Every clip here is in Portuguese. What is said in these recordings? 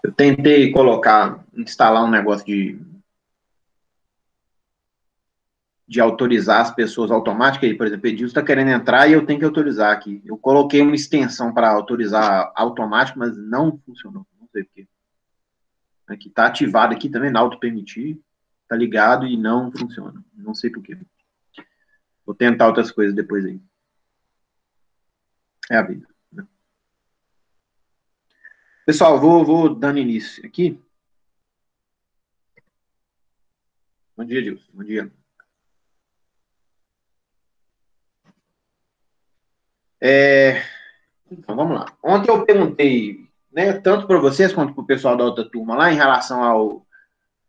Eu tentei instalar um negócio de autorizar as pessoas automaticamente. Por exemplo, Edilson está querendo entrar e eu tenho que autorizar aqui. Eu coloquei uma extensão para autorizar automático, mas não funcionou. Não sei por quê. Aqui está ativado aqui também, na auto-permitir. Está ligado e não funciona. Não sei por quê. Vou tentar outras coisas depois aí. É a vida. Né? Pessoal, vou dando início aqui. Bom dia, Edilson. Bom dia. Então, vamos lá. Ontem eu perguntei, né, tanto para vocês quanto para o pessoal da outra turma lá, em relação ao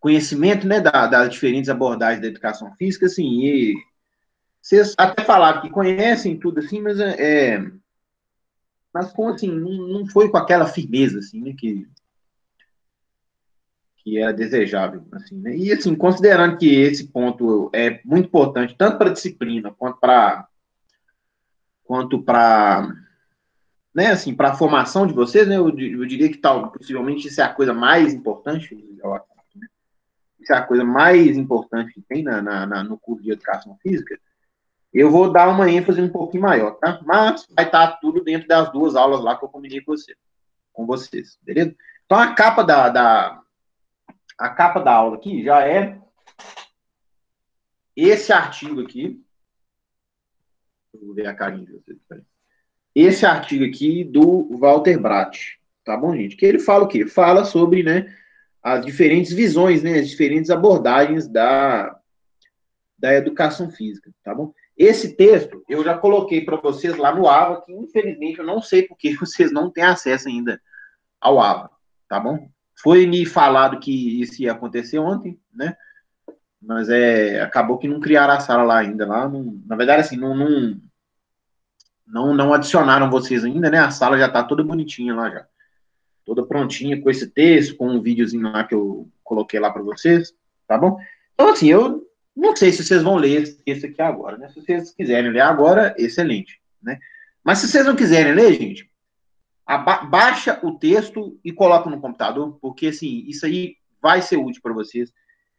conhecimento, né, das diferentes abordagens da educação física, assim, e vocês até falaram que conhecem tudo, assim, mas com, assim, não foi com aquela firmeza, assim, né, que é desejável, assim, né? E, assim, considerando que esse ponto é muito importante, tanto para a disciplina, quanto para né, assim, para a formação de vocês, né, eu diria que tal, possivelmente isso é a coisa mais importante, isso é a coisa mais importante que tem no curso de educação física. Eu vou dar uma ênfase um pouquinho maior, tá? Mas vai estar tudo dentro das duas aulas lá que eu combinei com vocês, beleza? Então a capa da aula aqui já é esse artigo aqui. Eu vou ver a carinha de vocês. Esse artigo aqui do Walter Bratt, tá bom, gente? Que ele fala o quê? Fala sobre, né, as diferentes visões, né, as diferentes abordagens da educação física, tá bom? Esse texto eu já coloquei para vocês lá no AVA, que infelizmente eu não sei porque vocês não têm acesso ainda ao AVA, tá bom? Foi me falado que isso ia acontecer ontem, né? Mas acabou que não criaram a sala lá ainda. Lá não, na verdade, assim, não adicionaram vocês ainda, né? A sala já tá toda bonitinha lá já. Toda prontinha com esse texto, com um videozinho lá que eu coloquei lá para vocês, tá bom? Então, assim, eu não sei se vocês vão ler esse aqui agora, né? Se vocês quiserem ler agora, excelente, né? Mas se vocês não quiserem ler, gente, baixa o texto e coloca no computador, porque, assim, isso aí vai ser útil para vocês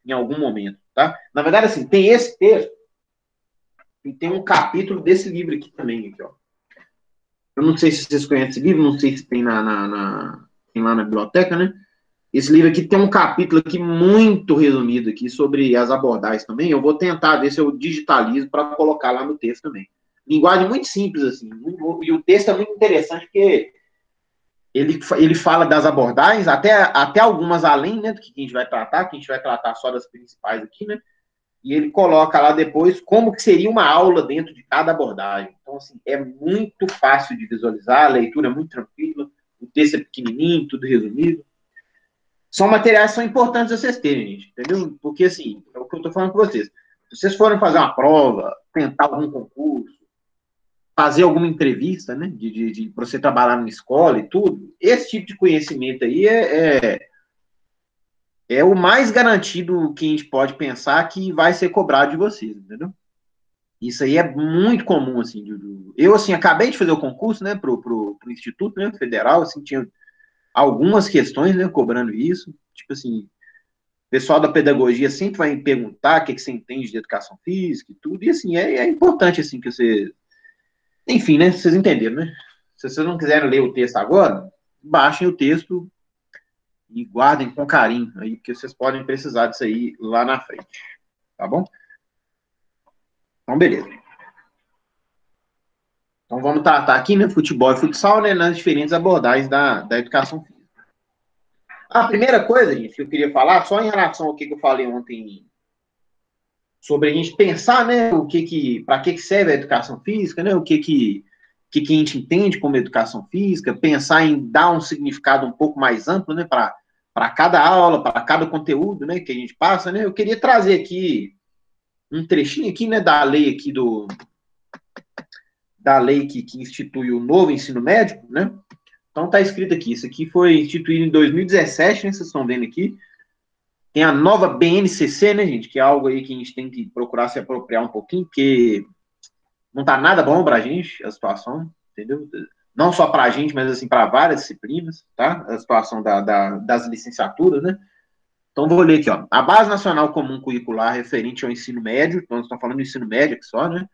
em algum momento, tá? Na verdade, assim, tem esse texto e tem um capítulo desse livro aqui também, aqui, ó. Eu não sei se vocês conhecem esse livro, não sei se tem tem lá na biblioteca, né? Esse livro aqui tem um capítulo aqui muito resumido aqui sobre as abordagens também. Eu vou tentar ver se eu digitalizo para colocar lá no texto também. Linguagem muito simples, assim. E o texto é muito interessante porque ele fala das abordagens, até algumas além, né, do que a gente vai tratar, que a gente vai tratar só das principais aqui, né? E ele coloca lá depois como que seria uma aula dentro de cada abordagem. Então, assim, é muito fácil de visualizar, a leitura é muito tranquila, o texto é pequenininho, tudo resumido. São materiais que são importantes vocês terem, gente, entendeu? Porque, assim, é o que eu estou falando com vocês. Se vocês forem fazer uma prova, tentar algum concurso, fazer alguma entrevista, né, de você trabalhar numa escola e tudo, esse tipo de conhecimento aí é o mais garantido que a gente pode pensar que vai ser cobrado de vocês, entendeu? Isso aí é muito comum, assim. Eu, assim, acabei de fazer o concurso, né, pro Instituto, né, Federal, assim, tinha algumas questões, né, cobrando isso. Tipo assim, o pessoal da pedagogia sempre vai me perguntar o que você entende de educação física e tudo, e, assim, é importante, assim, que você... Enfim, né, vocês entenderam, né? Se vocês não quiserem ler o texto agora, baixem o texto e guardem com carinho aí, porque vocês podem precisar disso aí lá na frente, tá bom? Então, beleza. Então, vamos tratar aqui, né, futebol e futsal, né, nas diferentes abordagens da educação física. A primeira coisa, gente, que eu queria falar, só em relação ao que eu falei ontem, sobre a gente pensar, né, para que serve a educação física, né, que a gente entende como educação física, pensar em dar um significado um pouco mais amplo, né, para cada aula, para cada conteúdo, né, que a gente passa, né, eu queria trazer aqui um trechinho aqui, né, da lei que institui o novo ensino médio, né? Então tá escrito aqui, isso aqui foi instituído em 2017, né, vocês estão vendo aqui. Tem a nova BNCC, né, gente, que é algo aí que a gente tem que procurar se apropriar um pouquinho, porque não tá nada bom pra gente, a situação, entendeu? Não só pra gente, mas assim, para várias disciplinas, tá? A situação das licenciaturas, né? Então, vou ler aqui, ó. A Base Nacional Comum Curricular referente ao ensino médio, então, nós estamos falando do ensino médio aqui só, né?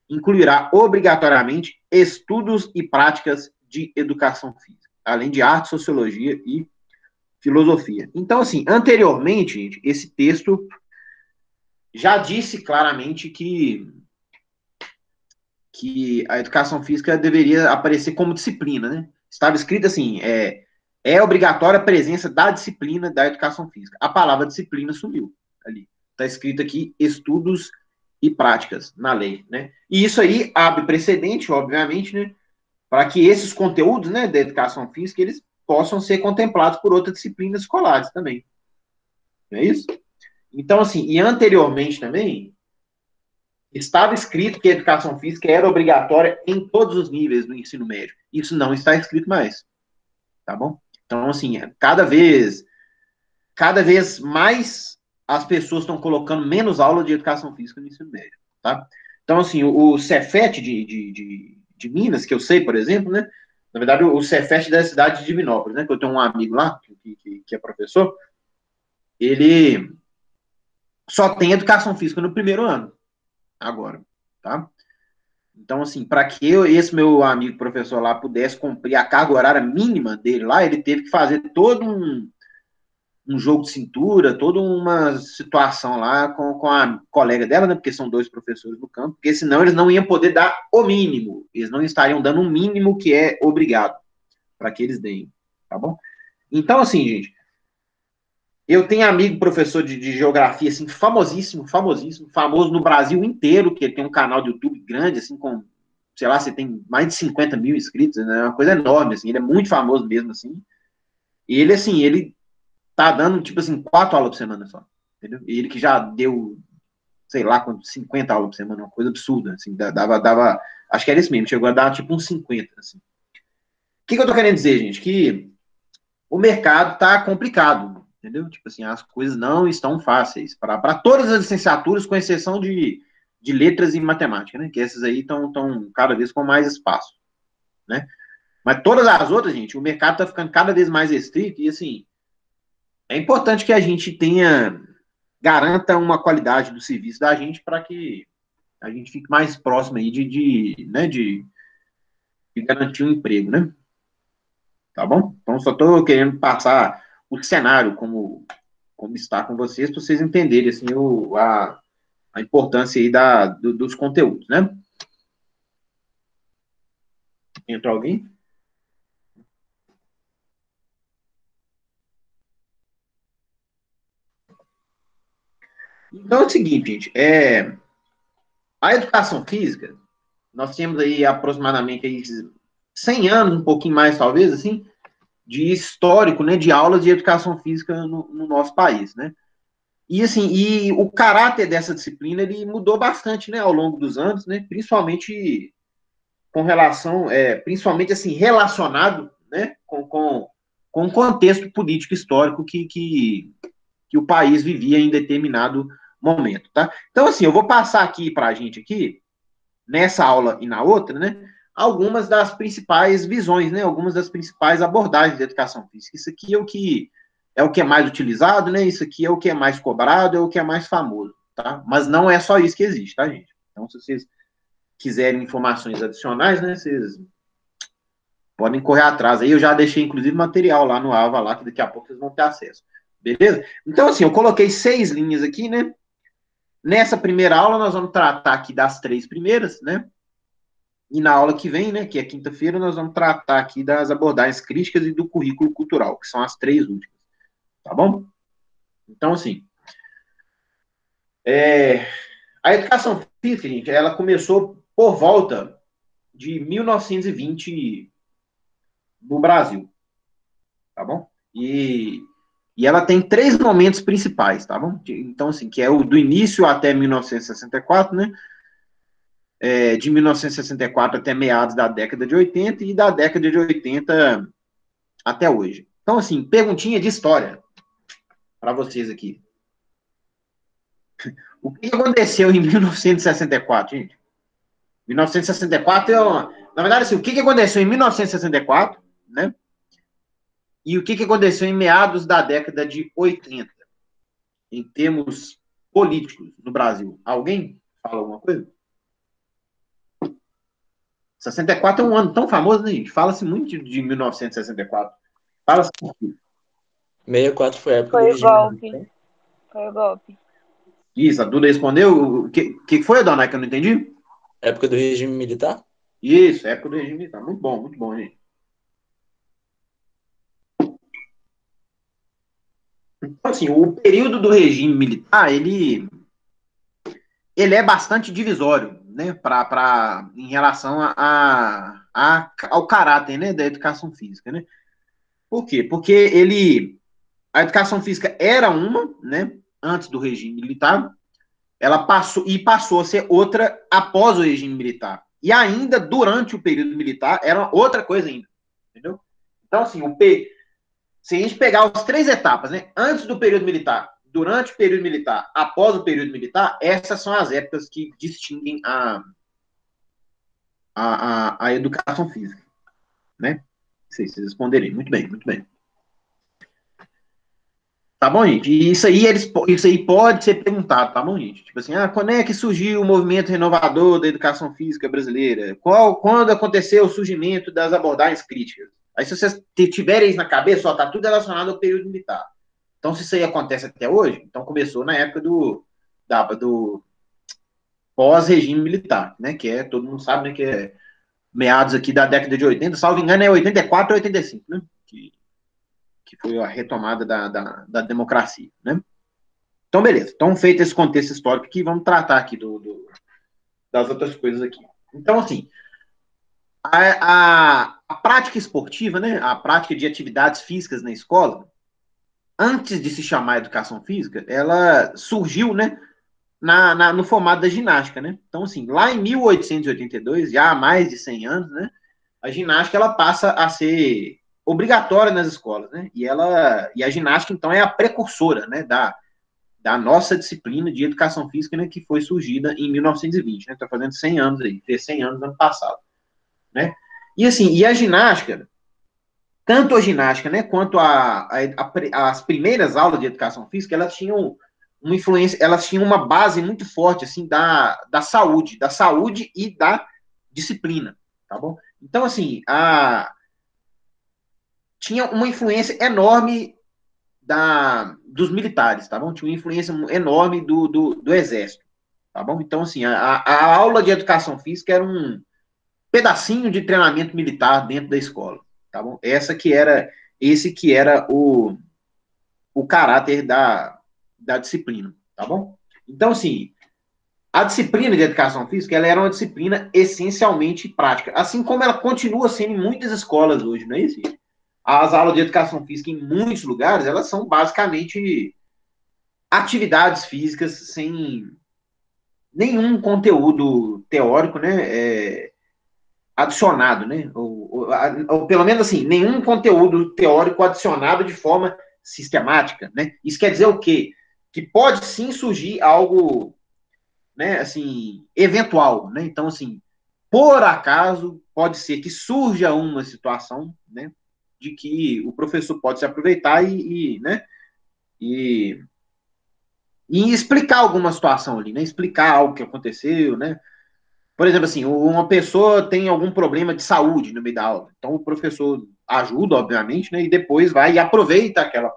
Incluirá obrigatoriamente estudos e práticas de educação física, além de arte, sociologia e filosofia. Então, assim, anteriormente, gente, esse texto já disse claramente que a educação física deveria aparecer como disciplina, né? Estava escrito assim, é obrigatória a presença da disciplina da educação física. A palavra disciplina sumiu ali. Está escrito aqui estudos e práticas na lei, né? E isso aí abre precedente, obviamente, né, para que esses conteúdos, né, da educação física, eles possam ser contemplados por outras disciplinas escolares também. Não é isso? Então, assim, e anteriormente também, estava escrito que a educação física era obrigatória em todos os níveis do ensino médio. Isso não está escrito mais, tá bom? Então, assim, cada vez mais as pessoas estão colocando menos aula de educação física no ensino médio, tá? Então, assim, o Cefet de Minas, que eu sei, por exemplo, né? Na verdade, o Cefet da cidade de Divinópolis, né? Que eu tenho um amigo lá, que é professor, ele só tem educação física no primeiro ano, agora, tá? Então, assim, para que esse meu amigo professor lá pudesse cumprir a carga horária mínima dele lá, ele teve que fazer todo um jogo de cintura, toda uma situação lá com a colega dela, né? Porque são dois professores no campo, porque senão eles não iam poder dar o mínimo. Eles não estariam dando um mínimo que é obrigado para que eles deem, tá bom? Então, assim, gente, eu tenho amigo professor de geografia, assim, famosíssimo, famosíssimo, famoso no Brasil inteiro, que ele tem um canal de YouTube grande, assim, com, sei lá, você tem mais de 50 mil inscritos, né? É uma coisa enorme, assim, ele é muito famoso mesmo, assim. E ele, assim, ele tá dando, tipo assim, 4 aulas por semana só, entendeu? E ele que já deu, sei lá, 50 aulas por semana, uma coisa absurda, assim, acho que era isso mesmo, chegou a dar, tipo, uns 50, assim. O que eu tô querendo dizer, gente? Que o mercado tá complicado, entendeu? Tipo assim, as coisas não estão fáceis para todas as licenciaturas, com exceção de letras e matemática, né? Que essas aí estão cada vez com mais espaço, né? Mas todas as outras, gente, o mercado está ficando cada vez mais restrito e, assim, é importante que a gente garanta uma qualidade do serviço da gente para que a gente fique mais próximo aí né, de garantir um emprego, né? Tá bom? Então, só estou querendo passar o cenário como está com vocês, para vocês entenderem assim, a importância aí dos conteúdos, né? Entrou alguém? Então é o seguinte, gente, a educação física, nós temos aí aproximadamente aí 100 anos, um pouquinho mais talvez, assim, de histórico, né, de aulas de educação física no nosso país, né? E assim, e o caráter dessa disciplina ele mudou bastante, né, ao longo dos anos, né? Principalmente com relação, principalmente assim, relacionado, né, com o contexto político histórico que o país vivia em determinado momento, tá? Então, assim, eu vou passar aqui para a gente aqui, nessa aula e na outra, né, algumas das principais visões, né, algumas das principais abordagens da educação física. Isso aqui é o que é mais utilizado, né? Isso aqui é o que é mais cobrado, é o que é mais famoso, tá? Mas não é só isso que existe, tá, gente? Então, se vocês quiserem informações adicionais, né, vocês podem correr atrás. Aí eu já deixei, inclusive, material lá no Ava, lá, que daqui a pouco vocês vão ter acesso. Beleza? Então, assim, eu coloquei 6 linhas aqui, né? Nessa primeira aula, nós vamos tratar aqui das 3 primeiras, né? E na aula que vem, né, que é quinta-feira, nós vamos tratar aqui das abordagens críticas e do currículo cultural, que são as 3 últimas. Tá bom? Então, assim, a educação física, gente, ela começou por volta de 1920 no Brasil, tá bom? E ela tem 3 momentos principais, tá bom? Então, assim, que é o do início até 1964, né? De 1964 até meados da década de 80 e da década de 80 até hoje. Então, assim, perguntinha de história para vocês aqui. O que aconteceu em 1964, gente? 1964 na verdade, assim, o que aconteceu em 1964, né? E o que aconteceu em meados da década de 80, em termos políticos no Brasil? Alguém fala alguma coisa? 64 é um ano tão famoso, né, gente? Fala-se muito de 1964. Fala-se por quê? 64 foi a época do Foi o regime golpe. militar. Foi o golpe. Isso, a Duda respondeu. O que foi, Dona, que eu não entendi? Época do regime militar? Isso, época do regime militar. Muito bom, gente. Então, assim, o período do regime militar, ele é bastante divisório, né, em relação ao caráter, né, da educação física, né? Por quê? Porque a educação física era uma, né, antes do regime militar, ela passou a ser outra após o regime militar. E ainda durante o período militar era outra coisa ainda, entendeu? Então, assim, se a gente pegar as três etapas, né, antes do período militar, durante o período militar, após o período militar, essas são as épocas que distinguem a educação física, né? Não sei se vocês responderem. Muito bem, muito bem. Tá bom, gente? E isso aí pode ser perguntado, tá bom, gente? Tipo assim, quando é que surgiu o movimento renovador da educação física brasileira? Quando aconteceu o surgimento das abordagens críticas? Aí, se vocês tiverem isso na cabeça, ó, tá tudo relacionado ao período militar. Então, se isso aí acontece até hoje, então começou na época do pós-regime militar, né? Que todo mundo sabe, né? Que é meados aqui da década de 80, salvo engano, é 84 ou 85, né? Que foi a retomada da democracia, né? Então, beleza. Então, feito esse contexto histórico aqui, vamos tratar aqui das outras coisas aqui. Então, assim, a prática esportiva, né? A prática de atividades físicas na escola, antes de se chamar educação física, ela surgiu, né? No formato da ginástica, né? Então, assim, lá em 1882, já há mais de 100 anos, né? A ginástica, ela passa a ser obrigatória nas escolas, né? E a ginástica, então, é a precursora, né? Da nossa disciplina de educação física, né? Que foi surgida em 1920, né? Tá fazendo 100 anos aí, fez 100 anos no ano passado, né? E, assim, a ginástica, tanto a ginástica, né? Quanto as primeiras aulas de educação física, elas tinham uma influência, elas tinham uma base muito forte, assim, da saúde e da disciplina, tá bom? Então, assim, tinha uma influência enorme dos militares, tá bom? Tinha uma influência enorme do exército, tá bom? Então, assim, a aula de educação física era um pedacinho de treinamento militar dentro da escola, tá bom? Esse que era o caráter da disciplina, tá bom? Então, assim, a disciplina de educação física, ela era uma disciplina essencialmente prática, assim como ela continua sendo em muitas escolas hoje, não é isso? As aulas de educação física em muitos lugares, elas são basicamente atividades físicas sem nenhum conteúdo teórico, né, adicionado, né, ou pelo menos assim, nenhum conteúdo teórico adicionado de forma sistemática, né. Isso quer dizer o quê? Que pode sim surgir algo, né, assim, eventual, né. Então, assim, por acaso, pode ser que surja uma situação, né, de que o professor pode se aproveitar né, e, e explicar alguma situação ali, né? Explicar algo que aconteceu, né? Por exemplo, assim, uma pessoa tem algum problema de saúde no meio da aula. Então, o professor ajuda, obviamente, né? E depois vai e aproveita aquela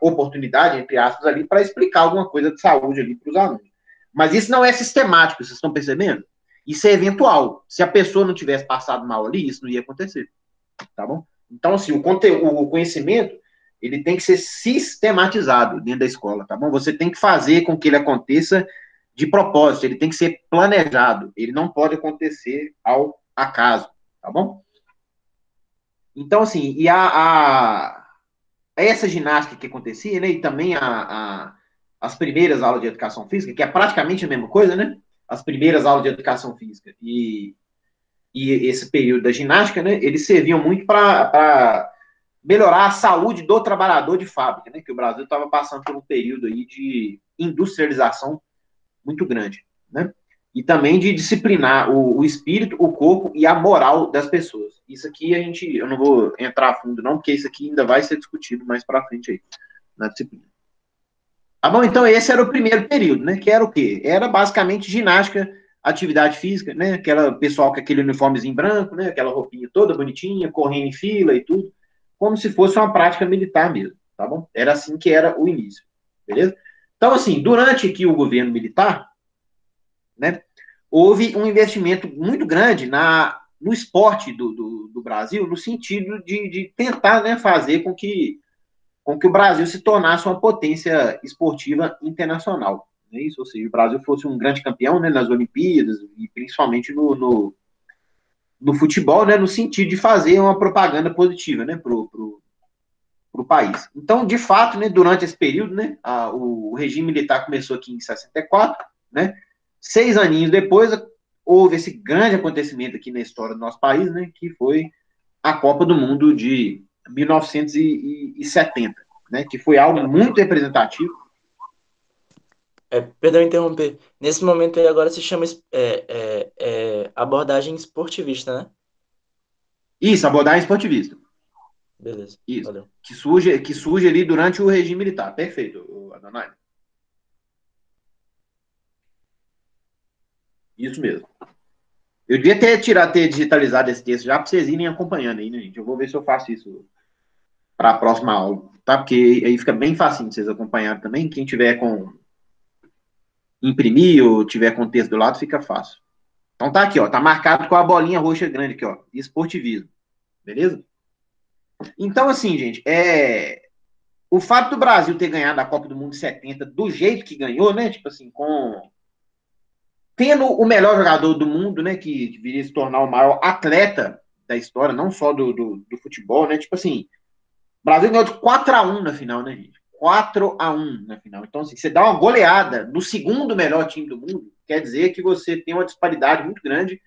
oportunidade, entre aspas, ali, para explicar alguma coisa de saúde ali para os alunos. Mas isso não é sistemático, vocês estão percebendo? Isso é eventual. Se a pessoa não tivesse passado mal ali, isso não ia acontecer, tá bom? Então, assim, o conhecimento, ele tem que ser sistematizado dentro da escola, tá bom? Você tem que fazer com que ele aconteça de propósito, ele tem que ser planejado, ele não pode acontecer ao acaso, tá bom? Então, assim, essa ginástica que acontecia, né, e também as primeiras aulas de educação física, que é praticamente a mesma coisa, né? As primeiras aulas de educação física e esse período da ginástica, né, eles serviam muito para melhorar a saúde do trabalhador de fábrica, né, que o Brasil estava passando por um período aí de industrialização muito grande, né? e também de disciplinar o espírito, o corpo e a moral das pessoas. Isso aqui eu não vou entrar a fundo não, porque isso aqui ainda vai ser discutido mais para frente aí, na disciplina. Tá bom? Então esse era o primeiro período, né? Que era o quê? Era basicamente ginástica, atividade física, né? Aquela pessoal com aquele uniformezinho branco, né? Aquela roupinha toda bonitinha, correndo em fila e tudo, como se fosse uma prática militar mesmo, tá bom? Era assim que era o início, beleza? Então, assim, durante aqui o governo militar, né? Houve um investimento muito grande no esporte do Brasil, no sentido de tentar, né, fazer com que o Brasil se tornasse uma potência esportiva internacional. Né? Isso, ou seja, o Brasil fosse um grande campeão, né, nas Olimpíadas e principalmente no futebol, né, no sentido de fazer uma propaganda positiva, né, para o país. Então, de fato, né, durante esse período, né, o regime militar começou aqui em 64, né, 6 aninhos depois houve esse grande acontecimento aqui na história do nosso país, né, que foi a Copa do Mundo de 1970, né, que foi algo muito representativo. Perdão interromper. Nesse momento aí agora se chama abordagem esportivista, né? Isso, abordagem esportivista. Beleza, Isso. valeu. Que surge ali durante o regime militar. Perfeito, Adonai. Isso mesmo. Eu devia ter digitalizado esse texto já para vocês irem acompanhando aí, né, gente? Eu vou ver se eu faço isso para a próxima aula, tá? Porque aí fica bem facinho de vocês acompanharem também. Quem tiver com imprimir ou tiver com o texto do lado, fica fácil. Então tá aqui, ó. Tá marcado com a bolinha roxa grande aqui, ó. Esportivismo. Beleza? Então, assim, gente, o fato do Brasil ter ganhado a Copa do Mundo de 70 do jeito que ganhou, né? Tipo assim, tendo o melhor jogador do mundo, né? Que viria se tornar o maior atleta da história, não só do futebol, né? Tipo assim, o Brasil ganhou de 4-1 na final, né, gente? 4-1 na final. Então, assim, você dá uma goleada no segundo melhor time do mundo, quer dizer que você tem uma disparidade muito grande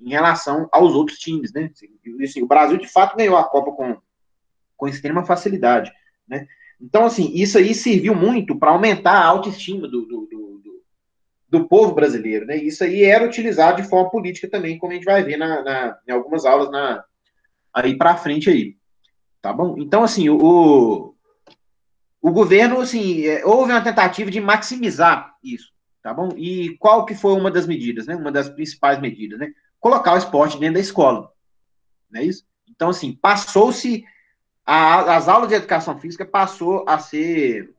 em relação aos outros times, né? Assim, o Brasil, de fato, ganhou a Copa com extrema facilidade, né? Então, assim, isso aí serviu muito para aumentar a autoestima do povo brasileiro, né? Isso aí era utilizado de forma política também, como a gente vai ver em algumas aulas aí para frente aí, tá bom? Então, assim, o governo, assim, houve uma tentativa de maximizar isso, tá bom? E qual que foi uma das medidas, né? Uma das principais medidas, né? Colocar o esporte dentro da escola, não é isso? Então, assim, passou-se as aulas de educação física passou a ser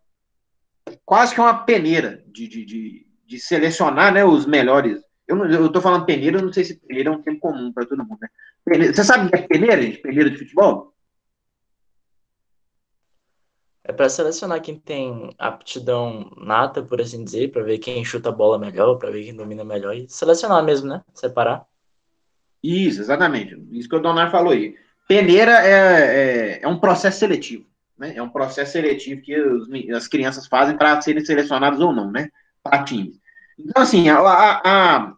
quase que uma peneira de selecionar, né, os melhores. Eu tô falando peneira, eu não sei se peneira é um termo comum para todo mundo, né? Você sabe o que é peneira, gente? Peneira de futebol? É para selecionar quem tem aptidão nata, por assim dizer, para ver quem chuta a bola melhor, para ver quem domina melhor e selecionar mesmo, né? Separar. Isso, exatamente. Isso que o Donar falou aí. Peneira é um processo seletivo, né? É um processo seletivo que as crianças fazem para serem selecionadas ou não, né? Para times. Então, assim,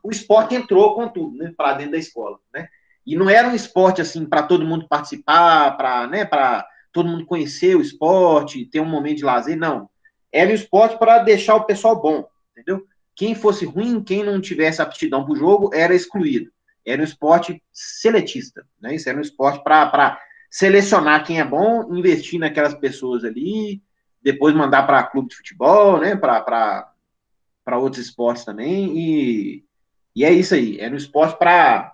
o esporte entrou com tudo, né? Para dentro da escola, né? E não era um esporte, assim, para todo mundo participar, para todo mundo conhecer o esporte, ter um momento de lazer, não. Era um esporte para deixar o pessoal bom, entendeu? Quem fosse ruim, quem não tivesse aptidão para o jogo, era excluído. Era um esporte seletista, né? Isso era um esporte para selecionar quem é bom, investir naquelas pessoas ali, depois mandar para clube de futebol, né? Para outros esportes também. E é isso aí. Era um esporte para.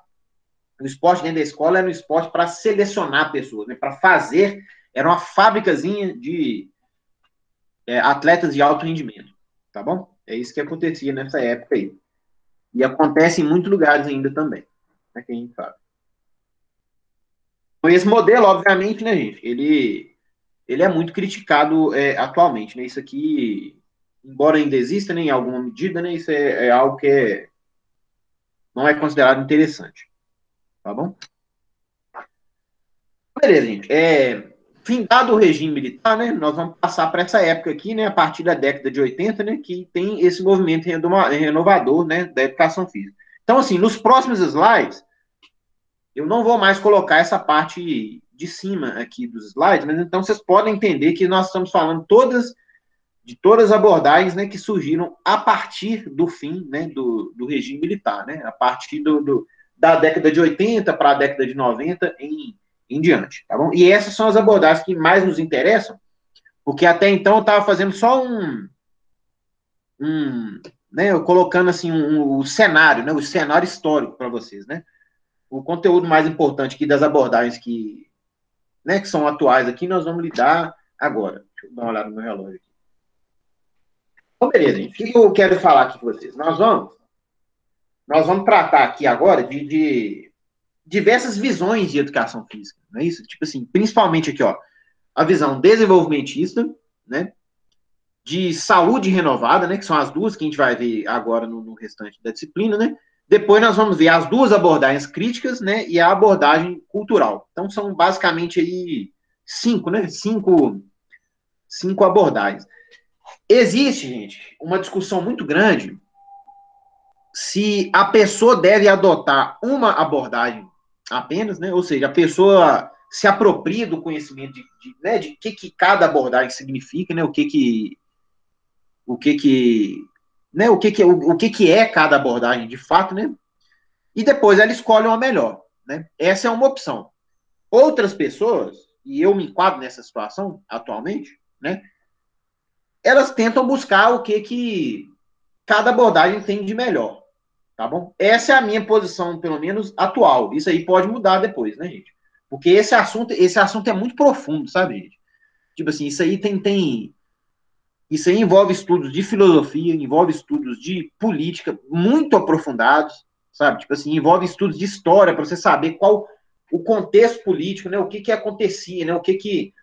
O esporte dentro da escola era um esporte para selecionar pessoas, né? Para fazer. Era uma fábricazinha de atletas de alto rendimento. Tá bom? É isso que acontecia nessa época aí. E acontece em muitos lugares ainda também. Né, que a gente sabe. Então, esse modelo, obviamente, né, gente, ele é muito criticado atualmente, né? Isso aqui, embora ainda exista, né, em alguma medida, né, isso é algo que não é considerado interessante, tá bom? Beleza, gente. Findado o regime militar, né, nós vamos passar para essa época aqui, né, a partir da década de 80, né, que tem esse movimento renovador, né, da educação física. Então, assim, nos próximos slides, eu não vou mais colocar essa parte de cima aqui dos slides, mas então vocês podem entender que nós estamos falando todas de todas as abordagens, né, que surgiram a partir do fim, né, do regime militar, né, a partir da década de 80 para a década de 90 em diante, tá bom? E essas são as abordagens que mais nos interessam, porque até então eu estava fazendo só né, eu colocando assim o cenário, né, o cenário histórico para vocês, né? O conteúdo mais importante aqui das abordagens que, né, que são atuais aqui, nós vamos lidar agora. Deixa eu dar uma olhada no meu relógio aqui. Então, beleza, gente. O que eu quero falar aqui com vocês? Nós vamos tratar aqui agora de diversas visões de educação física, não é isso? Tipo assim, principalmente aqui, ó, a visão desenvolvimentista, né? De saúde renovada, né? Que são as duas que a gente vai ver agora no restante da disciplina, né? Depois nós vamos ver as duas abordagens críticas, né? E a abordagem cultural. Então são basicamente aí cinco, né? Cinco abordagens. Existe, gente, uma discussão muito grande se a pessoa deve adotar uma abordagem apenas, né? Ou seja, a pessoa se apropria do conhecimento né, de que cada abordagem significa, né? Né, o que é cada abordagem de fato, né? E depois ela escolhe uma melhor, né? Essa é uma opção. Outras pessoas, e eu me enquadro nessa situação atualmente, né? Elas tentam buscar o que cada abordagem tem de melhor, tá bom? Essa é a minha posição, pelo menos atual. Isso aí pode mudar depois, né, gente? Porque esse assunto é muito profundo, sabe, gente? Tipo assim, isso aí envolve estudos de filosofia, envolve estudos de política muito aprofundados, sabe? Tipo assim, envolve estudos de história para você saber qual o contexto político, né? O que acontecia, né? O que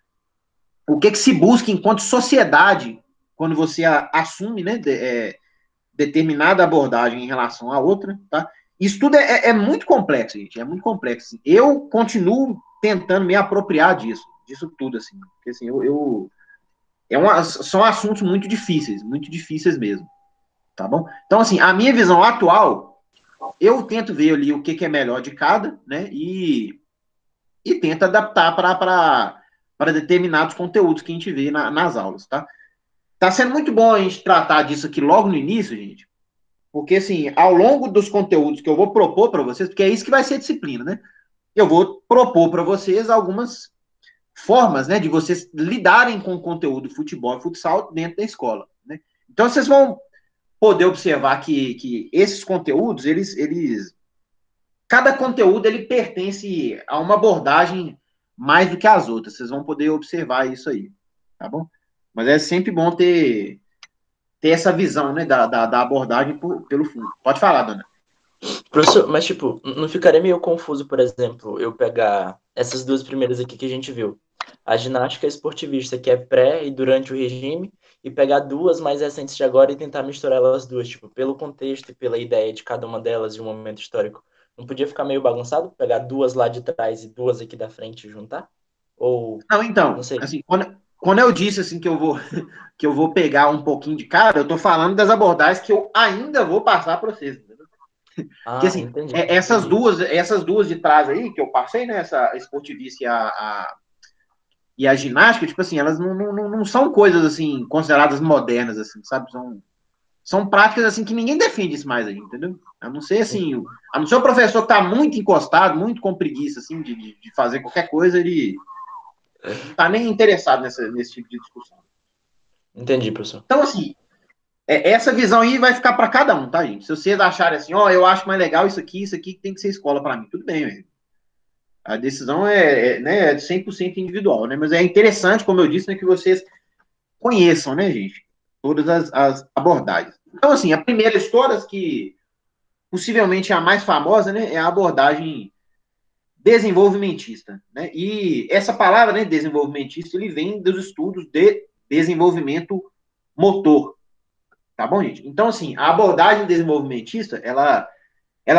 se busca enquanto sociedade quando você assume, né? Determinada abordagem em relação à outra, tá? Isso tudo é muito complexo, gente, é muito complexo. Eu continuo tentando me apropriar disso tudo, assim, porque assim, são assuntos muito difíceis mesmo, tá bom? Então, assim, a minha visão atual, eu tento ver ali o que é melhor de cada, né, e tento adaptar para determinados conteúdos que a gente vê nas aulas, tá? Tá sendo muito bom a gente tratar disso aqui logo no início, gente, porque, assim, ao longo dos conteúdos que eu vou propor para vocês, porque é isso que vai ser a disciplina, né? Eu vou propor para vocês algumas formas, né, de vocês lidarem com o conteúdo futebol e futsal dentro da escola, né? Então, vocês vão poder observar que esses conteúdos, cada conteúdo, ele pertence a uma abordagem mais do que as outras. Vocês vão poder observar isso aí, tá bom? Mas é sempre bom ter essa visão, né, da abordagem pelo fundo. Pode falar, dona. Professor, mas tipo, não ficaria meio confuso, por exemplo, eu pegar essas duas primeiras aqui que a gente viu, a ginástica esportivista, que é pré e durante o regime, e pegar duas mais recentes de agora e tentar misturar elas duas, tipo, pelo contexto e pela ideia de cada uma delas de um momento histórico. Não podia ficar meio bagunçado? Pegar duas lá de trás e duas aqui da frente e juntar? Ou, Não, não então, sei. assim, quando eu disse assim que eu vou pegar um pouquinho de cada, eu estou falando das abordagens que eu ainda vou passar para vocês, entendeu? Porque Ah, assim, entendi, entendi. essas duas de trás aí que eu passei, né, essa esportivista e a ginástica, tipo assim, elas não são coisas assim consideradas modernas, assim, sabe? São práticas assim que ninguém defende isso mais aí, entendeu? A não ser assim, a não ser o professor que tá muito encostado, muito com preguiça, assim, de fazer qualquer coisa, ele não tá nem interessado nesse tipo de discussão. Entendi, professor. Então, assim, essa visão aí vai ficar para cada um, tá, gente? Se vocês acharem assim, ó, eu acho mais legal isso aqui que tem que ser escola para mim, tudo bem, velho. A decisão né, é 100% individual, né? Mas é interessante, como eu disse, né, que vocês conheçam, né, gente, todas as abordagens. Então, assim, a primeira de todas, que possivelmente é a mais famosa, né, é a abordagem desenvolvimentista, né? E essa palavra, né, desenvolvimentista, ele vem dos estudos de desenvolvimento motor, tá bom, gente? Então, assim, a abordagem desenvolvimentista, ela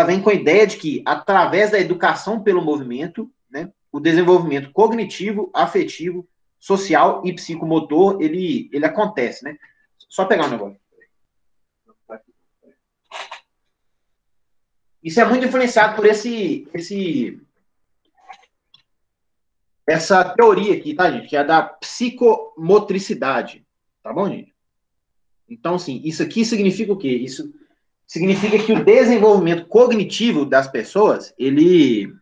vem com a ideia de que, através da educação pelo movimento, né, o desenvolvimento cognitivo, afetivo, social e psicomotor, ele acontece, né? Só pegar um negócio. Isso é muito influenciado por essa teoria aqui, tá, gente? Que é da psicomotricidade. Tá bom, gente? Então, assim, isso aqui significa o quê? Isso significa que o desenvolvimento cognitivo das pessoas, ele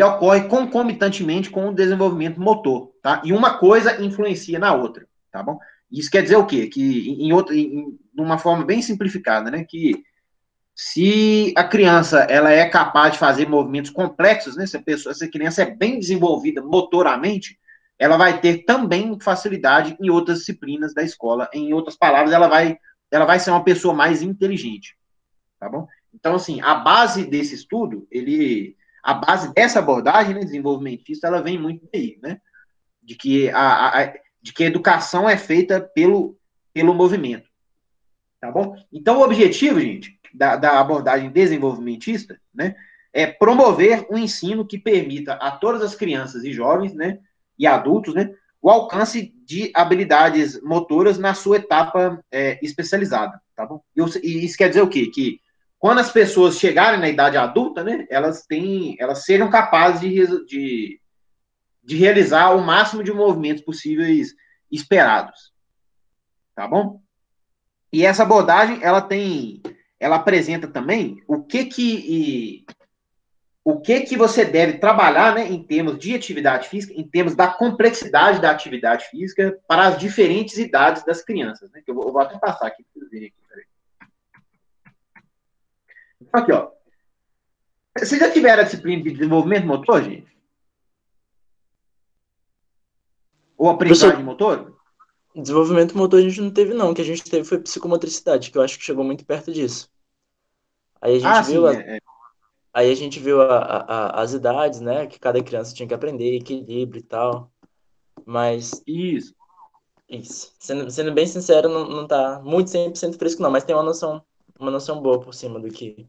ocorre concomitantemente com o desenvolvimento motor, tá? E uma coisa influencia na outra, tá bom? Isso quer dizer o quê? Que, de uma forma bem simplificada, né? Que se a criança ela é capaz de fazer movimentos complexos, né? Essa criança é bem desenvolvida motoramente, ela vai ter também facilidade em outras disciplinas da escola. Em outras palavras, ela vai ser uma pessoa mais inteligente, tá bom? Então, assim, a base desse estudo, a base dessa abordagem, né, desenvolvimentista, ela vem muito daí, né? De que a educação é feita pelo movimento, tá bom? Então, o objetivo, gente, da abordagem desenvolvimentista, né, é promover um ensino que permita a todas as crianças e jovens, né, e adultos, né, o alcance de habilidades motoras na sua etapa especializada, tá bom? E isso quer dizer o quê? Que quando as pessoas chegarem na idade adulta, né, elas sejam capazes de realizar o máximo de movimentos possíveis esperados, tá bom? E essa abordagem, ela apresenta também o que você deve trabalhar, né, em termos de atividade física, em termos da complexidade da atividade física para as diferentes idades das crianças, né? Que eu vou até passar aqui para vocês verem aqui. Aqui, ó. Vocês já tiveram a disciplina de desenvolvimento motor, gente? Ou aprendizagem motor? Desenvolvimento motor a gente não teve, não. O que a gente teve foi psicomotricidade, que eu acho que chegou muito perto disso. Aí a gente Ah, viu, sim, aí a gente viu as idades, né? Que cada criança tinha que aprender, equilíbrio e tal. Mas, isso. isso. Sendo bem sincero, não tá muito 100% fresco, não. Mas tem uma noção boa por cima do que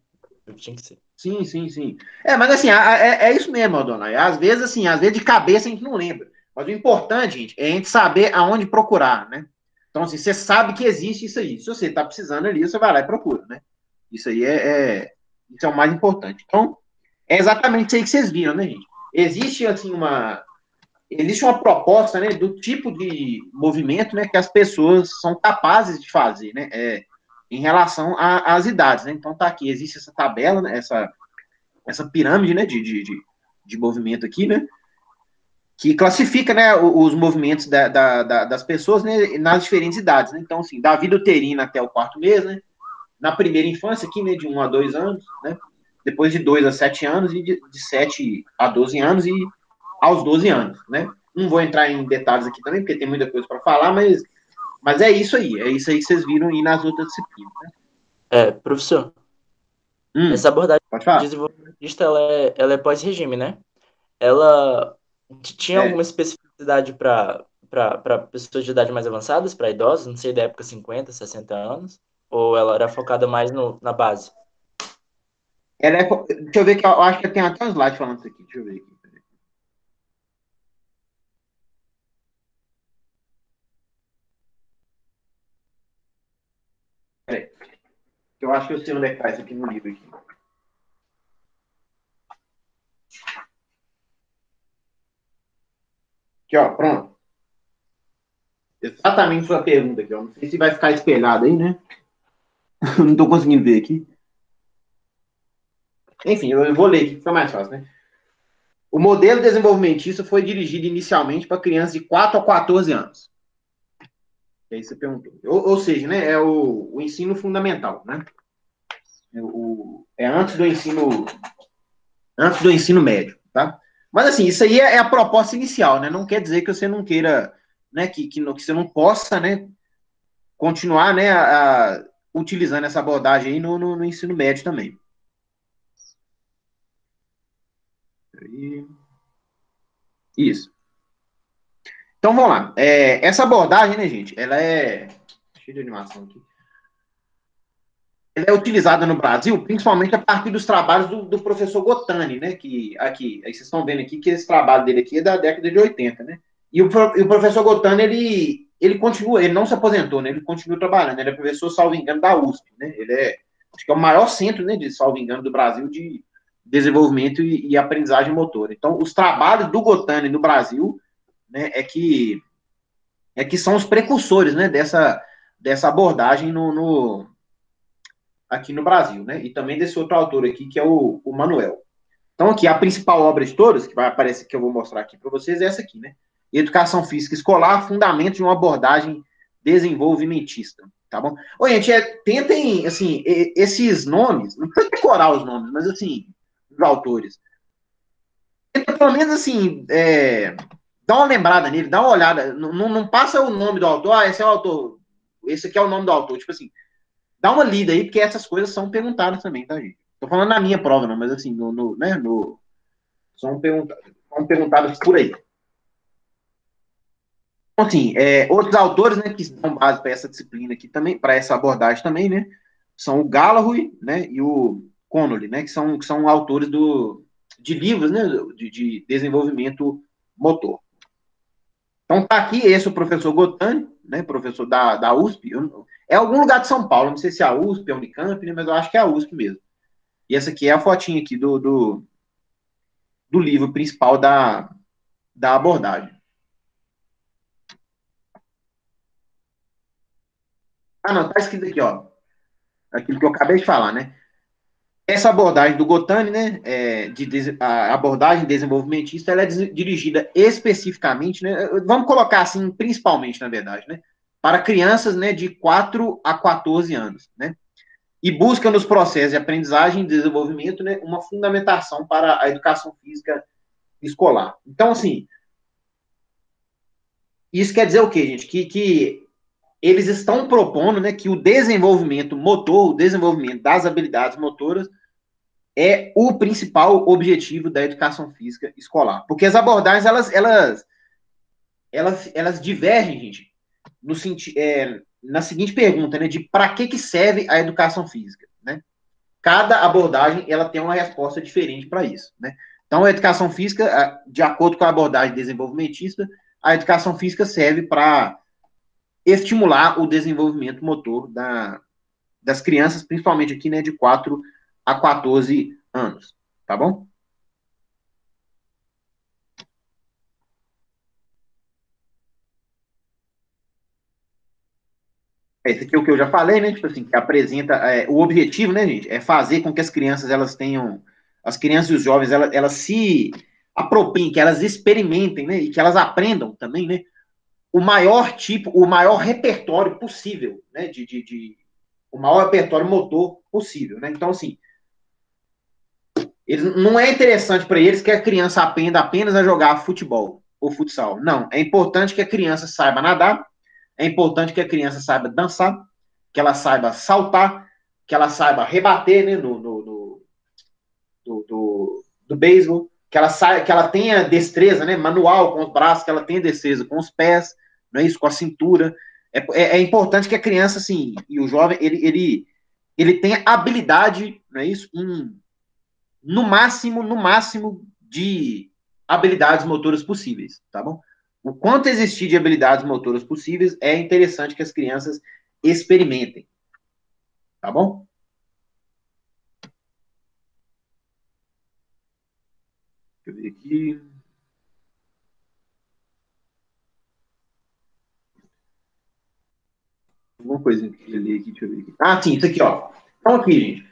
tinha que ser. Sim, sim, sim. Mas assim, é isso mesmo, dona. Às vezes de cabeça a gente não lembra. Mas o importante, gente, é a gente saber aonde procurar, né? Então, assim, você sabe que existe isso aí. Se você está precisando ali, você vai lá e procura, né? Isso aí isso é o mais importante. Então, é exatamente isso aí que vocês viram, né, gente? Existe, assim, existe uma proposta, né, do tipo de movimento, né, que as pessoas são capazes de fazer, né? Em relação às idades, né? Então, tá aqui, existe essa tabela, né, essa pirâmide, né, de movimento aqui, né, que classifica, né, os movimentos das pessoas, né, nas diferentes idades, né? Então, assim, da vida uterina até o quarto mês, né, na primeira infância aqui, né, de 1 a 2 anos, né, depois de 2 a 7 anos e de 7 a 12 anos e aos 12 anos, né? Não vou entrar em detalhes aqui também, porque tem muita coisa para falar, mas é isso aí que vocês viram aí nas outras disciplinas, né? Professor, Hum, essa abordagem pode falar. desenvolvimentista, ela é pós-regime, né? Ela tinha É, alguma especificidade para pessoas de idade mais avançadas, para idosos, não sei, da época 50, 60 anos? Ou ela era focada mais na base? deixa eu ver que eu acho que tem até um slide falando isso aqui. Deixa eu ver aqui. Peraí, eu acho que eu sei onde é que tá isso aqui no livro aqui. Aqui, ó, pronto. Exatamente sua pergunta aqui, ó. Não sei se vai ficar espelhado aí, né? Não tô conseguindo ver aqui. Enfim, eu vou ler aqui, fica mais fácil, né? O modelo desenvolvimentista foi dirigido inicialmente para crianças de 4 a 14 anos. É isso que você perguntou. Ou seja, né, é o ensino fundamental, né? É antes do ensino médio, tá? Mas assim, isso aí é a proposta inicial, né? Não quer dizer que você não queira, né, que você não possa, né, continuar, né, utilizando essa abordagem aí no ensino médio também. Isso. Então vamos lá. Essa abordagem, né, gente? Ela é cheia de animação aqui. Ela é utilizada no Brasil, principalmente a partir dos trabalhos do professor Gotani, né? Que aqui, aí vocês estão vendo aqui que esse trabalho dele aqui é da década de 80, né? E o professor Gotani, ele continua, ele não se aposentou, né? Ele continua trabalhando. Ele é professor, salvo engano, da USP, né? Acho que é o maior centro, né, de salvo engano, do Brasil de desenvolvimento e aprendizagem motora. Então, os trabalhos do Gotani no Brasil, né, é que são os precursores, né, dessa abordagem aqui no Brasil, né? E também desse outro autor aqui, que é o Manuel. Então, aqui, a principal obra de todas, que vai aparecer, que eu vou mostrar aqui para vocês, é essa aqui, né? Educação Física Escolar, Fundamentos de uma Abordagem Desenvolvimentista, tá bom? Ô, gente, tentem, assim, esses nomes, não precisa decorar os nomes, mas, assim, os autores. Tenta, pelo menos, assim, dá uma lembrada nele, dá uma olhada, não passa o nome do autor, esse é o autor, esse aqui é o nome do autor, tipo assim, dá uma lida aí, porque essas coisas são perguntadas também, tá, gente? Tô falando na minha prova, não, mas, assim, são perguntadas por aí. Então, assim, outros autores, né, que dão base para essa disciplina aqui também, para essa abordagem também, né, são o Gallagher, né, e o Connolly, né, que são autores de livros, né, de desenvolvimento motor. Então, tá aqui esse o professor Gotani, né, professor da USP, é algum lugar de São Paulo, não sei se é a USP, é a Unicamp, né, mas eu acho que é a USP mesmo. E essa aqui é a fotinha aqui do livro principal da abordagem. Ah, não, tá escrito aqui, ó. Aquilo que eu acabei de falar, né? Essa abordagem do Gotani, né, a abordagem desenvolvimentista, ela é dirigida especificamente, né, vamos colocar assim, principalmente, na verdade, né, para crianças, né, de 4 a 14 anos, né, e busca nos processos de aprendizagem e desenvolvimento, né, uma fundamentação para a educação física escolar. Então, assim, isso quer dizer o quê, gente? Que eles estão propondo, né, que o desenvolvimento motor, o desenvolvimento das habilidades motoras é o principal objetivo da educação física escolar. Porque as abordagens, elas divergem, gente, na seguinte pergunta, né, de para que serve a educação física, né? Cada abordagem, ela tem uma resposta diferente para isso, né? Então, a educação física, de acordo com a abordagem desenvolvimentista, a educação física serve para estimular o desenvolvimento motor das crianças, principalmente aqui, né, de 4 a 14 anos, tá bom? Esse aqui é o que eu já falei, né? Tipo assim, que apresenta o objetivo, né, gente? É fazer com que as crianças elas tenham, as crianças e os jovens elas se apropriem, que elas experimentem, né? E que elas aprendam também, né? O maior repertório possível, né? O maior repertório motor possível, né? Então, assim, não é interessante para eles que a criança aprenda apenas a jogar futebol ou futsal. Não, é importante que a criança saiba nadar, é importante que a criança saiba dançar, que ela saiba saltar, que ela saiba rebater, né, do beisebol, que ela tenha destreza, né, manual com os braços, que ela tenha destreza com os pés, não é isso, com a cintura. É importante que a criança, assim, e o jovem, ele tenha habilidade, não é isso, no máximo de habilidades motoras possíveis, tá bom? O quanto existir de habilidades motoras possíveis é interessante que as crianças experimentem, tá bom? Deixa eu ver aqui. Alguma coisa que eu li aqui, deixa eu ver aqui. Ah, sim, isso aqui, ó. Então, aqui, gente,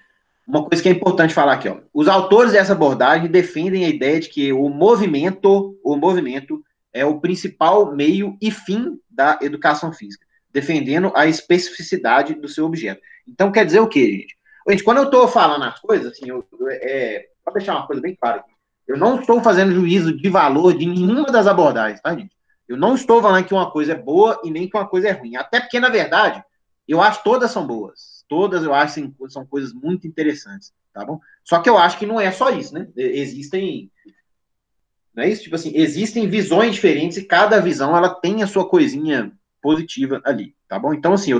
uma coisa que é importante falar aqui, ó. Os autores dessa abordagem defendem a ideia de que o movimento é o principal meio e fim da educação física, defendendo a especificidade do seu objeto. Então, quer dizer o quê, gente? Gente, quando eu estou falando as coisas, assim, para deixar uma coisa bem clara aqui, eu não estou fazendo juízo de valor de nenhuma das abordagens, tá, gente? Eu não estou falando que uma coisa é boa e nem que uma coisa é ruim. Até porque, na verdade, eu acho que todas são boas. Todas eu acho que são coisas muito interessantes, tá bom? Só que eu acho que não é só isso, né? Existem, não é isso? Tipo assim, existem visões diferentes e cada visão ela tem a sua coisinha positiva ali, tá bom? Então, assim,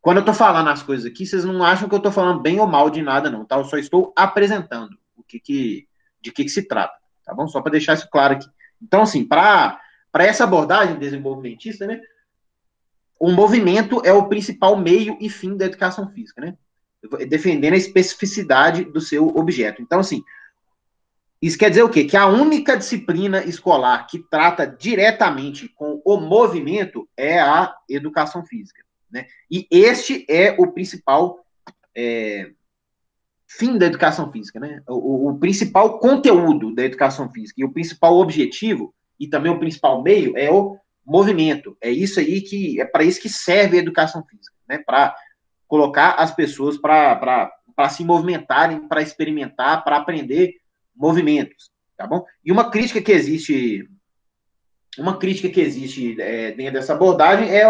quando eu tô falando as coisas aqui, vocês não acham que eu tô falando bem ou mal de nada, não, tá? Eu só estou apresentando de que se trata, tá bom? Só para deixar isso claro aqui. Então, assim, para essa abordagem desenvolvimentista, né? O movimento é o principal meio e fim da educação física, né? Defendendo a especificidade do seu objeto. Então, assim, Isso quer dizer o quê? Que a única disciplina escolar que trata diretamente com o movimento é a educação física, né? E este é o principal fim da educação física, né? O principal conteúdo da educação física e o principal objetivo e também o principal meio é o movimento. É isso aí que é para isso que serve a educação física, né? Para colocar as pessoas para se movimentarem, para experimentar, para aprender movimentos, tá bom? E uma crítica que existe dentro dessa abordagem é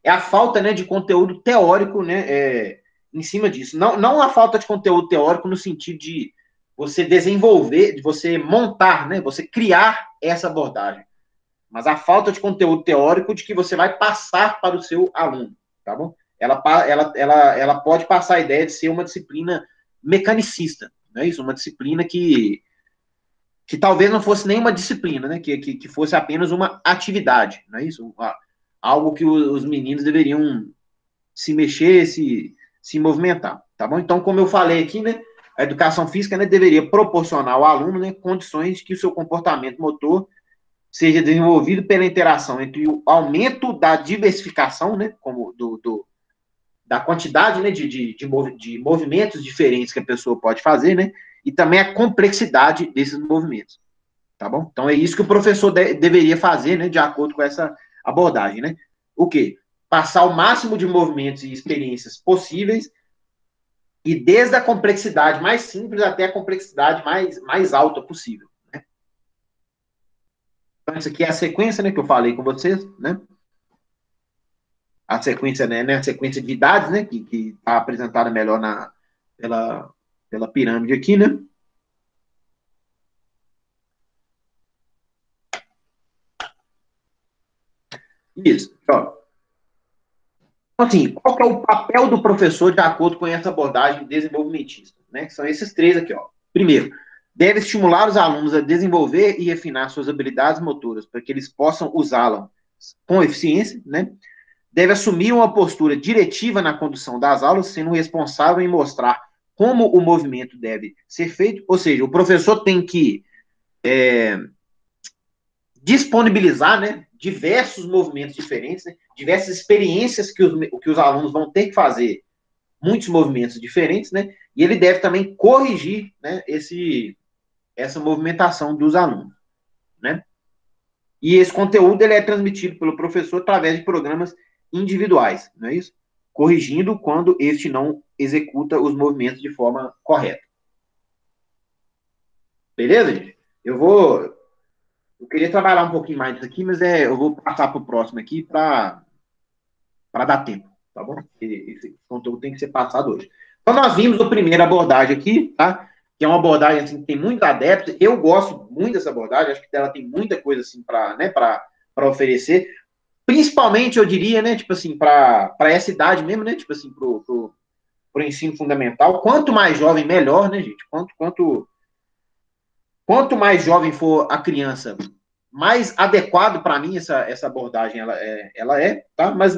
a falta, né, de conteúdo teórico, né, em cima disso. Não a falta de conteúdo teórico no sentido de você desenvolver, de você montar, né, você criar essa abordagem, mas a falta de conteúdo teórico de que você vai passar para o seu aluno, tá bom? Ela pode passar a ideia de ser uma disciplina mecanicista, não é isso? Uma disciplina que talvez não fosse nem uma disciplina, né? Que fosse apenas uma atividade, não é isso? Algo que os meninos deveriam se mexer, se movimentar, tá bom? Então, como eu falei aqui, né? A educação física, né, deveria proporcionar ao aluno, né, condições de que o seu comportamento motor seja desenvolvido pela interação entre o aumento da diversificação, né, como da quantidade, né, de movimentos diferentes que a pessoa pode fazer, né, e também a complexidade desses movimentos, tá bom? Então é isso que o professor deveria fazer, né, de acordo com essa abordagem, né? O quê? Passar o máximo de movimentos e experiências possíveis e desde a complexidade mais simples até a complexidade mais alta possível, né? Então isso aqui é a sequência, né, que eu falei com vocês, né? A sequência, né, a sequência de idades, né, que está apresentada melhor pela, pela pirâmide aqui, né? Isso. Ó. Assim, qual que é o papel do professor de acordo com essa abordagem desenvolvimentista? Né? São esses três aqui. Ó. Primeiro, deve estimular os alunos a desenvolver e refinar suas habilidades motoras para que eles possam usá-las com eficiência, né? Deve assumir uma postura diretiva na condução das aulas, sendo responsável em mostrar como o movimento deve ser feito, ou seja, o professor tem que disponibilizar, né, diversos movimentos diferentes, né, diversas experiências que os alunos vão ter que fazer, muitos movimentos diferentes, né, e ele deve também corrigir, né, essa movimentação dos alunos, né. E esse conteúdo ele é transmitido pelo professor através de programas individuais, não é isso? Corrigindo quando este não executa os movimentos de forma correta. Beleza, gente? Eu queria trabalhar um pouquinho mais disso aqui, mas eu vou passar para o próximo aqui para dar tempo, tá bom? Esse conteúdo tem que ser passado hoje. Então, nós vimos a primeira abordagem aqui, tá? Que é uma abordagem assim, que tem muitos adeptos. Eu gosto muito dessa abordagem, acho que ela tem muita coisa assim para, né, para oferecer. Principalmente, eu diria, né, tipo assim, para essa idade mesmo, né, tipo assim, pro ensino fundamental. Quanto mais jovem, melhor, né, gente? Quanto mais jovem for a criança, mais adequado para mim essa abordagem ela é, tá? Mas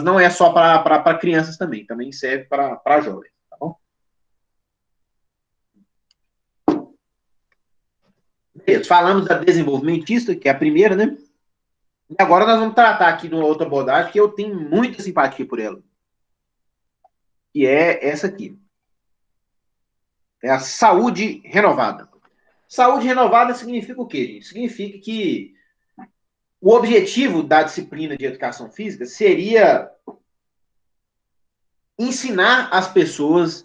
não é só para crianças também serve para jovens, tá bom? Beleza, falamos da desenvolvimentista, que é a primeira, né? E agora nós vamos tratar aqui de uma outra abordagem que eu tenho muita simpatia por ela, que é essa aqui. É a saúde renovada. Saúde renovada significa o quê, gente? Significa que o objetivo da disciplina de educação física seria ensinar as pessoas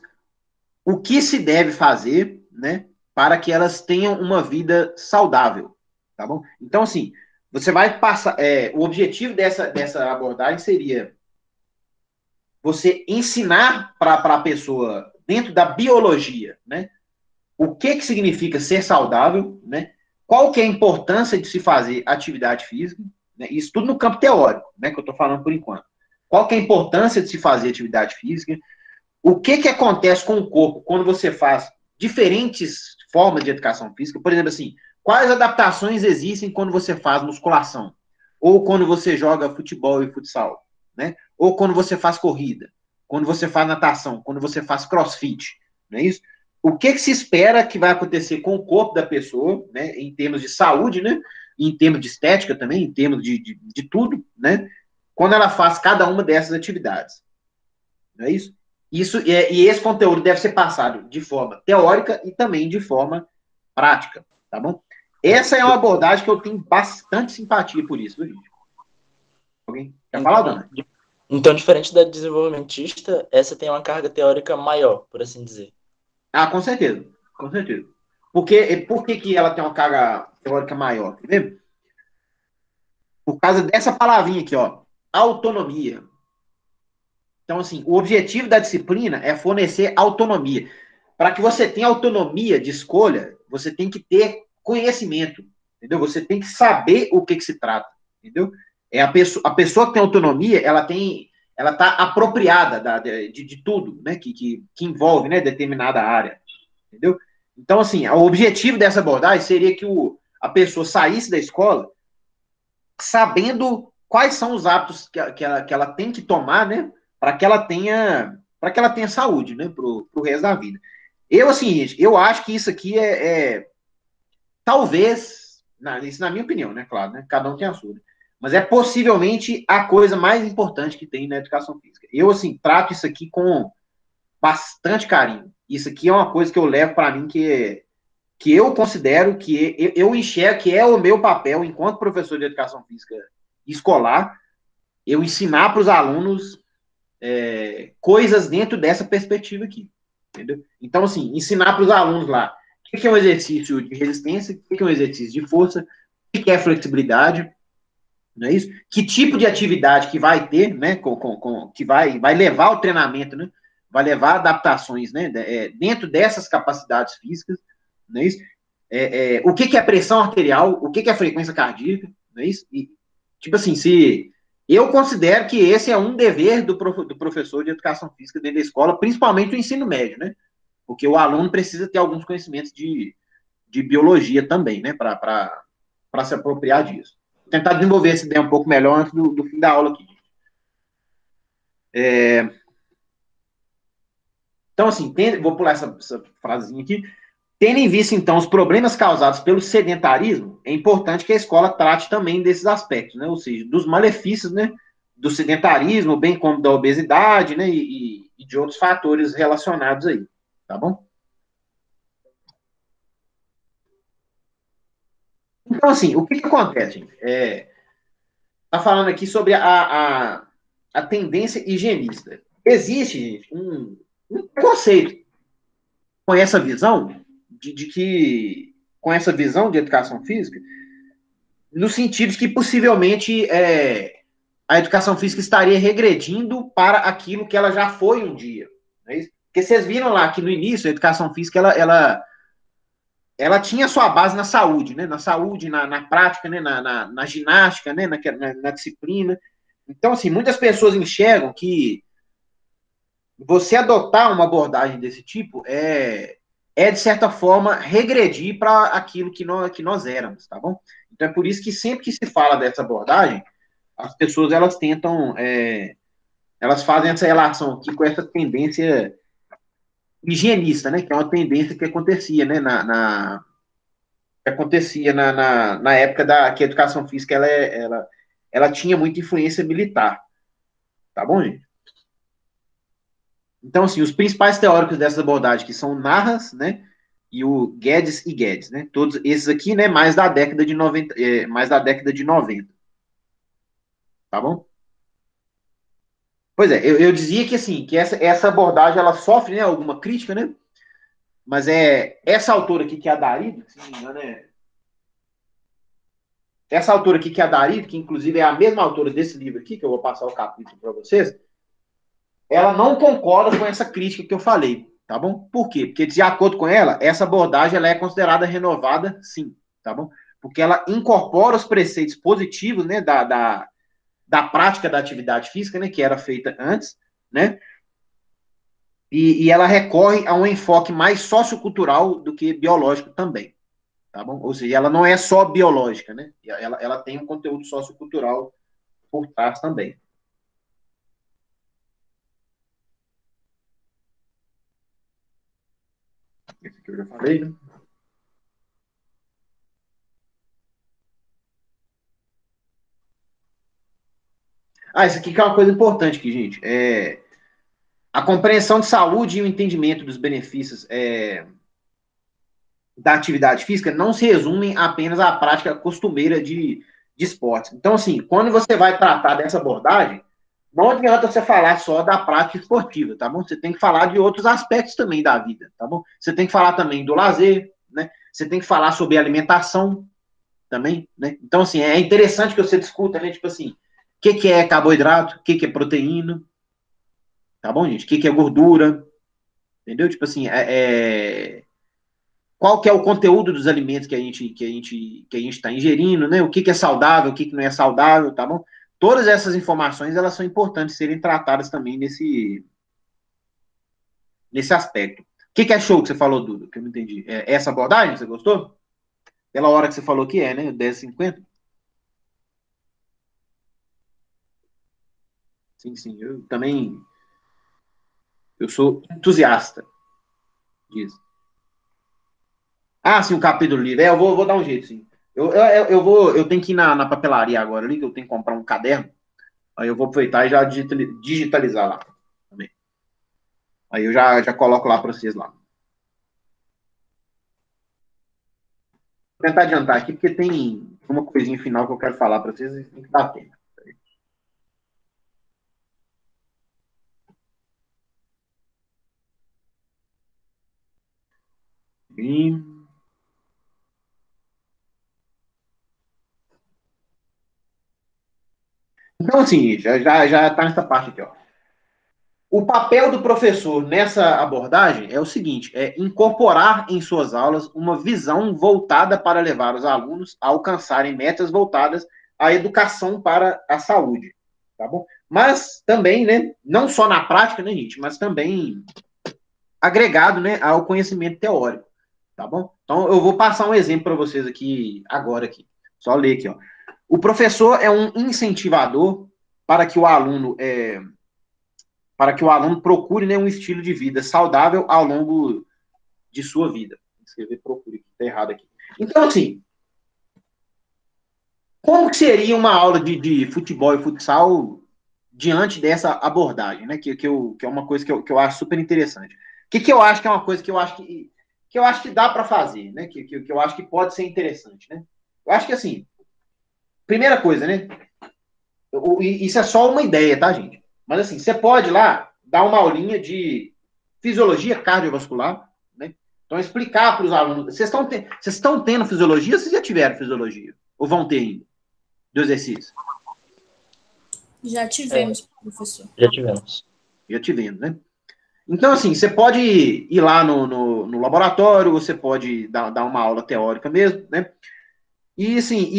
o que se deve fazer, né, para que elas tenham uma vida saudável, tá bom? Então, assim, você vai passar, o objetivo dessa abordagem seria você ensinar para a pessoa, dentro da biologia, né, o que significa ser saudável, né, qual que é a importância de se fazer atividade física, né, isso tudo no campo teórico, né, que eu estou falando por enquanto. Qual que é a importância de se fazer atividade física, o que acontece com o corpo quando você faz diferentes formas de educação física? Por exemplo, assim, quais adaptações existem quando você faz musculação? Ou quando você joga futebol e futsal? Né? Ou quando você faz corrida? Quando você faz natação? Quando você faz crossfit? Não é isso? o que se espera que vai acontecer com o corpo da pessoa, né, em termos de saúde, né, em termos de estética também, em termos de tudo, né, quando ela faz cada uma dessas atividades. Não é isso? E esse conteúdo deve ser passado de forma teórica e também de forma prática, tá bom? Essa é uma abordagem que eu tenho bastante simpatia por isso, gente. Alguém quer falar, Então, Dona? então, diferente da desenvolvimentista, essa tem uma carga teórica maior, por assim dizer. Ah, com certeza, com certeza. Por que ela tem uma carga teórica maior? Quer ver? Por causa dessa palavrinha aqui, ó, autonomia. Então, assim, o objetivo da disciplina é fornecer autonomia. Para que você tenha autonomia de escolha, você tem que ter conhecimento, entendeu? Você tem que saber o que se trata, entendeu? A pessoa que tem autonomia, ela está apropriada de tudo, né, que envolve, né, determinada área, entendeu? Então, assim, o objetivo dessa abordagem seria que a pessoa saísse da escola sabendo quais são os hábitos que ela tem que tomar, né, para que ela tenha saúde, né, pro resto da vida. Eu, assim, eu acho que isso aqui talvez, isso na minha opinião, né, claro, né, cada um tem a sua, né, mas é possivelmente a coisa mais importante que tem na educação física. Eu, assim, trato isso aqui com bastante carinho. Isso aqui é uma coisa que eu levo para mim que eu considero eu enxergo que é o meu papel enquanto professor de educação física escolar, eu ensinar para os alunos coisas dentro dessa perspectiva aqui, entendeu? Então, assim, ensinar para os alunos lá o que é um exercício de resistência, o que é um exercício de força, o que é flexibilidade, não é isso? Que tipo de atividade que vai ter, né, que vai levar ao treinamento, né, vai levar adaptações, né, dentro dessas capacidades físicas, não é isso? O que é pressão arterial, o que é frequência cardíaca, não é isso? E, tipo assim, se eu considero que esse é um dever do professor de educação física dentro da escola, principalmente o ensino médio, né? Porque o aluno precisa ter alguns conhecimentos de biologia também, né? Para se apropriar disso. Vou tentar desenvolver essa ideia um pouco melhor antes do fim da aula aqui. Então, assim, vou pular essa frasezinha aqui. Tendo em vista, então, os problemas causados pelo sedentarismo, é importante que a escola trate também desses aspectos, né? Ou seja, dos malefícios, né? Do sedentarismo, bem como da obesidade, né? E de outros fatores relacionados aí, tá bom? Então, assim, o que acontece, gente? Tá falando aqui sobre a tendência higienista. Existe, gente, um preconceito com essa visão de que, com essa visão de educação física, no sentido de que possivelmente a educação física estaria regredindo para aquilo que ela já foi um dia. Não é isso? Porque vocês viram lá que no início a educação física ela tinha sua base na saúde, né? Na saúde, na prática, né? Na ginástica, né? Na disciplina. Então, assim, muitas pessoas enxergam que você adotar uma abordagem desse tipo de certa forma, regredir para aquilo que nós éramos, tá bom? Então, é por isso que sempre que se fala dessa abordagem, as pessoas elas tentam, elas fazem essa relação aqui com essa tendência higienista, né? Que é uma tendência que acontecia, né? Que acontecia na época que a educação física ela tinha muita influência militar, tá bom, gente? Então, assim, os principais teóricos dessa abordagem que são Narras, né? E o Guedes, né? Todos esses aqui, né? Mais da década de 90, mais da década de 90, tá bom? Pois é, eu dizia que assim, que essa abordagem ela sofre, né, alguma crítica, né? Mas essa autora aqui que é a Darida, se não me engano, essa autora aqui que é a Darida, que inclusive é a mesma autora desse livro aqui, que eu vou passar o capítulo para vocês, ela não concorda com essa crítica que eu falei, tá bom? Por quê? Porque de acordo com ela, essa abordagem ela é considerada renovada, sim, tá bom? Porque ela incorpora os preceitos positivos, né, da prática da atividade física, né, que era feita antes, né? E ela recorre a um enfoque mais sociocultural do que biológico também, tá bom? Ou seja, ela não é só biológica, né? Ela tem um conteúdo sociocultural por trás também. Esse aqui eu já falei, né? Isso aqui que é uma coisa importante aqui, gente. A compreensão de saúde e o entendimento dos benefícios da atividade física não se resumem apenas à prática costumeira de esportes. Então, assim, quando você vai tratar dessa abordagem, não adianta você falar só da prática esportiva, tá bom? Você tem que falar de outros aspectos também da vida, tá bom? Você tem que falar também do lazer, né? Você tem que falar sobre alimentação também, né? Então, assim, é interessante que você discuta, né? Tipo assim, o que é carboidrato, o que é proteína, tá bom, gente? O que é gordura, entendeu? Tipo assim, qual que é o conteúdo dos alimentos que a gente está ingerindo, né? O que é saudável, o que não é saudável, tá bom? Todas essas informações, elas são importantes serem tratadas também nesse aspecto. O que é show que você falou, Duda? Que eu não entendi. Essa abordagem, você gostou? Pela hora que você falou que né? 10h50? Sim, sim. Eu também, eu sou entusiasta disso. Sim, o capítulo livre. Eu vou dar um jeito, sim. Eu tenho que ir na papelaria agora ali, que eu tenho que comprar um caderno. Aí eu vou aproveitar e já digitalizar lá também. Aí eu já coloco lá para vocês lá. Vou tentar adiantar aqui, porque tem uma coisinha final que eu quero falar para vocês e tem que dar tempo. E... Então, assim, já tá nessa parte aqui, ó. O papel do professor nessa abordagem é o seguinte: é incorporar em suas aulas uma visão voltada para levar os alunos a alcançarem metas voltadas à educação para a saúde, tá bom? Mas também, né, não só na prática, né, gente, mas também agregado, né, ao conhecimento teórico, tá bom? Então eu vou passar um exemplo para vocês aqui agora aqui. Só ler aqui, ó. O professor é um incentivador para que o aluno procure, né, um estilo de vida saudável ao longo de sua vida. Vou escrever procure, está errado aqui. Então, assim, como que seria uma aula de futebol e futsal diante dessa abordagem, né? Que é uma coisa que eu acho super interessante. Que eu acho que é uma coisa que eu acho que dá para fazer, né? Que eu acho que pode ser interessante, né? Eu acho que, assim, primeira coisa, né? Isso é só uma ideia, tá, gente? Mas, assim, você pode lá dar uma aulinha de fisiologia cardiovascular, né? Então, explicar para os alunos. Vocês estão tendo fisiologia ou vocês já tiveram fisiologia? Ou vão ter ainda? Do exercício? Já tivemos, professor. Já tivemos. Já tivemos, né? Então, assim, você pode ir lá no laboratório, você pode dar uma aula teórica mesmo, né? E, assim,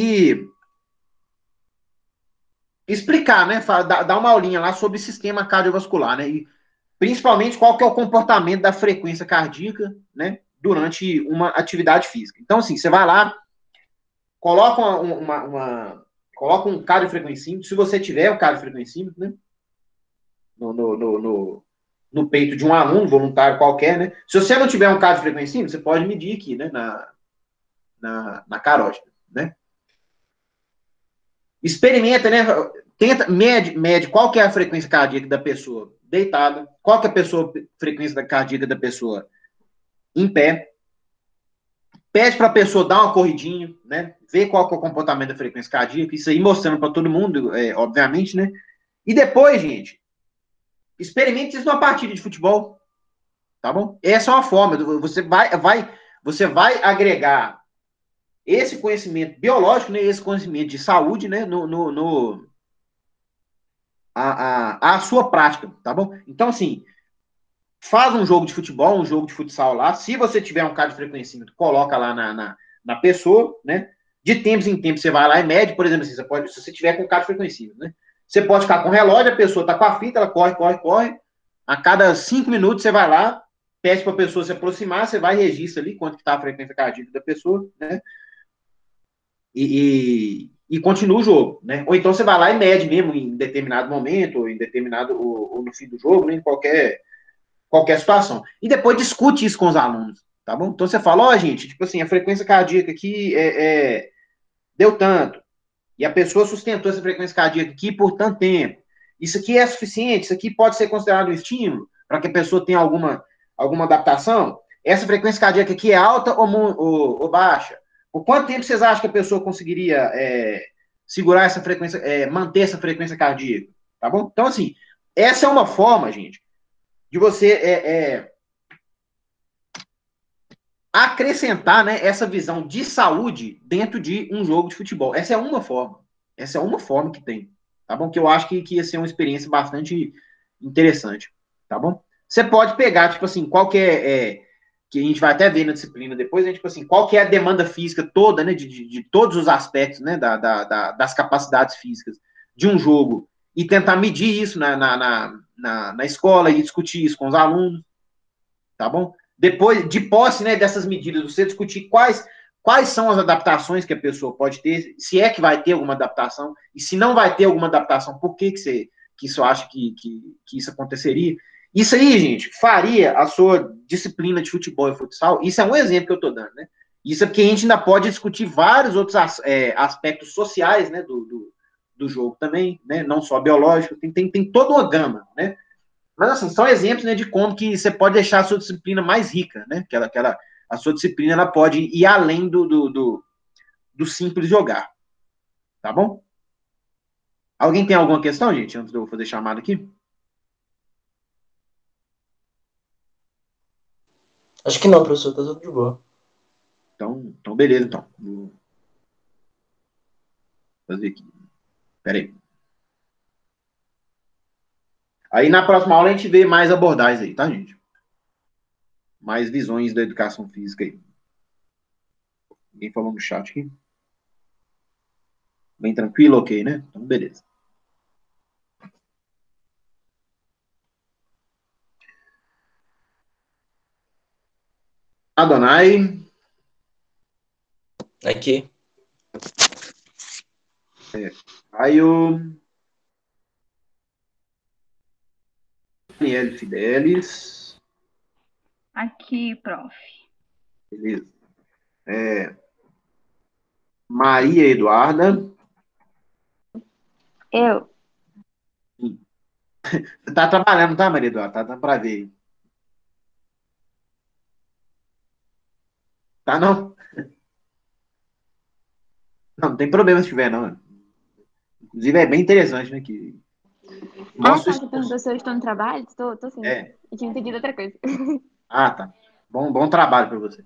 explicar, né? Dar uma aulinha lá sobre sistema cardiovascular, né? E, principalmente, qual que é o comportamento da frequência cardíaca, né? Durante uma atividade física. Então, assim, você vai lá, coloca coloca um cardiofrequencímetro, se você tiver o cardiofrequencímetro, né? No peito de um aluno voluntário qualquer, né? Se você não tiver um cardiofrequencímetro, você pode medir aqui, né? Na carótida, né? Experimenta, né? Mede qual que é a frequência cardíaca da pessoa deitada, qual que é a frequência cardíaca da pessoa em pé. Pede para a pessoa dar uma corridinha, né? Ver qual que é o comportamento da frequência cardíaca, isso aí mostrando para todo mundo, obviamente, né? E depois, gente, experimente isso numa partida de futebol, tá bom? Essa é uma forma, você vai agregar esse conhecimento biológico, né, esse conhecimento de saúde, né, a sua prática, tá bom? Então, assim, faz um jogo de futebol, um jogo de futsal lá, se você tiver um cardiofrequencímetro, coloca lá na pessoa, né? De tempos em tempos você vai lá e mede, por exemplo, assim, se você tiver com cardiofrequencímetro, né? Você pode ficar com o relógio, a pessoa tá com a fita, ela corre, corre, corre, a cada 5 minutos você vai lá, pede para a pessoa se aproximar, você vai e registra ali quanto que tá a frequência cardíaca da pessoa, né? E continua o jogo, né? Ou então você vai lá e mede mesmo em determinado momento, ou em determinado, ou no fim do jogo, né? Em qualquer situação. E depois discute isso com os alunos, Tá bom? Então você fala, ó, gente, tipo assim, a frequência cardíaca aqui deu tanto. E a pessoa sustentou essa frequência cardíaca aqui por tanto tempo. Isso aqui é suficiente? Isso aqui pode ser considerado um estímulo para que a pessoa tenha alguma adaptação? Essa frequência cardíaca aqui é alta ou baixa? Por quanto tempo vocês acham que a pessoa conseguiria segurar essa frequência, manter essa frequência cardíaca? Tá bom? Então, assim, essa é uma forma, gente, de você acrescentar, né, essa visão de saúde dentro de um jogo de futebol. Essa é uma forma. Essa é uma forma que tem. Tá bom? Que eu acho que ia ser uma experiência bastante interessante. Tá bom? Você pode pegar, tipo assim, qual que que a gente vai até ver na disciplina depois, né, tipo assim, qual que é a demanda física toda, né, de todos os aspectos, né, das capacidades físicas de um jogo e tentar medir isso na escola e discutir isso com os alunos, tá bom? Depois, de posse, né, dessas medidas, você discutir quais são as adaptações que a pessoa pode ter, se é que vai ter alguma adaptação, e se não vai ter alguma adaptação, por que você acha que isso aconteceria? Isso aí, gente, faria a sua disciplina de futebol e futsal, isso é um exemplo que eu estou dando, né? Isso é porque a gente ainda pode discutir vários outros aspectos sociais, né, do jogo também, né, não só biológico, tem toda uma gama, né? Mas, assim, são exemplos, né, de como que você pode deixar a sua disciplina mais rica, né? A sua disciplina ela pode ir além do simples jogar. Tá bom? Alguém tem alguma questão, gente, antes de eu fazer chamada aqui? Acho que não, professor, tá tudo de boa. Então beleza, então. Vou fazer aqui. Pera aí. Aí na próxima aula a gente vê mais abordagens aí, tá, gente? Mais visões da educação física aí. Ninguém falou no chat aqui? Bem tranquilo, ok, né? Então, beleza. Adonai. Aqui. Aí o Daniel Fidelis. Aqui, prof. Beleza. Maria Eduarda. Eu. Você tá trabalhando, tá, Maria Eduarda? Tá pra ver. Tá, não? Não tem problema se tiver, não. Inclusive, é bem interessante, né? Que Tá, você perguntou se eu estou no trabalho? Tô sim. É. Eu tinha entendido outra coisa. Ah, tá. Bom trabalho para você.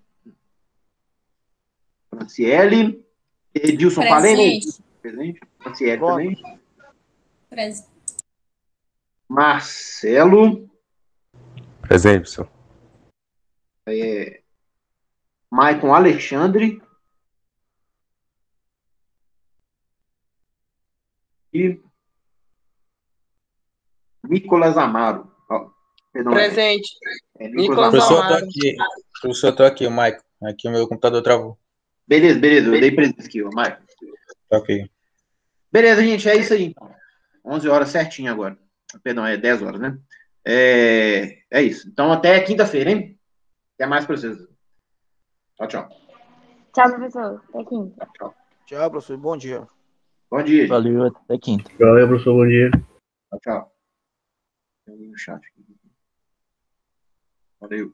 Franciele. Edilson, falei, né? Presente. Franciele também. Presente. Marcelo. Presente, professor. Maicon Alexandre. E Nicolas Amaro. Oh, perdão, Presente. Nicolas Professor, Amaro. Professor, tô aqui, o Maico. Aqui o meu computador travou. Beleza. Eu dei presente aqui, ó, Maicon. Ok. Beleza, gente. É isso aí, então. 11 horas certinho agora. Perdão, 10 horas, né? É isso. Então, até quinta-feira, hein? Até mais pra vocês. Tchau. Tchau, professor. Até quinta. Tchau, professor. Bom dia. Bom dia, gente. Valeu, até quinta. Valeu, professor. Bom dia. Tchau. Tem alguém no chat aqui. Valeu.